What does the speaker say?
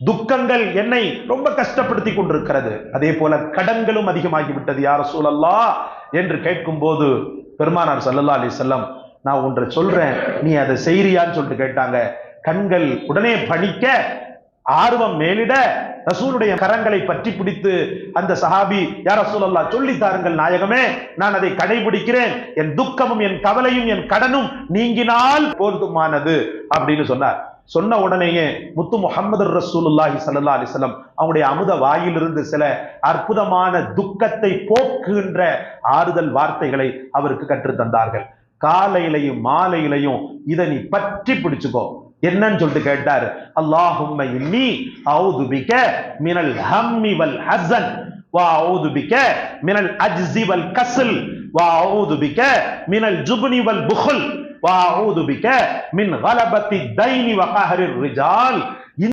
துக்கங்கள் என்னை ரொம்ப கஷ்டப்படுத்தி கொண்டிருக்கிறது, அதே போல கடன்களும் அதிகமாகிவிட்டது யா ரசூலல்லாஹ் என்று கேட்கும் போது பெருமானார் ஸல்லல்லாஹு அலைஹி வஸல்லம், நான் ஒன்றை சொல்றேன், நீ அதை செய்றியான்னு சொல்லிட்டு கேட்டாங்க. கண்கள் உடனே பணிக்க, ஆர்வம் மேலிட, ரசூலுடைய கரங்களை பற்றி பிடித்து அந்த சஹாபி, யா ரசூலல்லாஹ் சொல்லி தாருங்கள் நாயகமே, நான் அதை கடைபிடிக்கிறேன், என் துக்கமும் என் கவலையும் என் கடனும் நீங்கினால் போதுமானது அப்படின்னு சொன்னார். சொன்ன உடனேயே முத்து முஹம்மது ரசூலுல்லாஹி ஸல்லல்லாஹு அலைஹி வஸல்லம் அவங்களுடைய அமுத வாயிலிருந்து சில அற்புதமான துக்கத்தை போக்குகின்ற ஆறுதல் வார்த்தைகளை அவருக்கு கற்றுத் தந்தார்கள். காலையிலையும் மாலையிலையும் இதை நீ பற்றி பிடிச்சுக்கோ. என்னன்னு சொல்லிட்டு கேட்டார். அல்லாஹும்ம இன்னி அஊது பிக மினல் ஹம்மி வல் ஹஸன் வ அஊது பிக மினல் அஜ்ஸி வல் கஸ்ல் வ அஊது பிக மினல் ஜுப்னி வல் புக்ல் வ அஊது பிக மின் கலபத்தி தைனி வ கஹரிர் ரிஜால்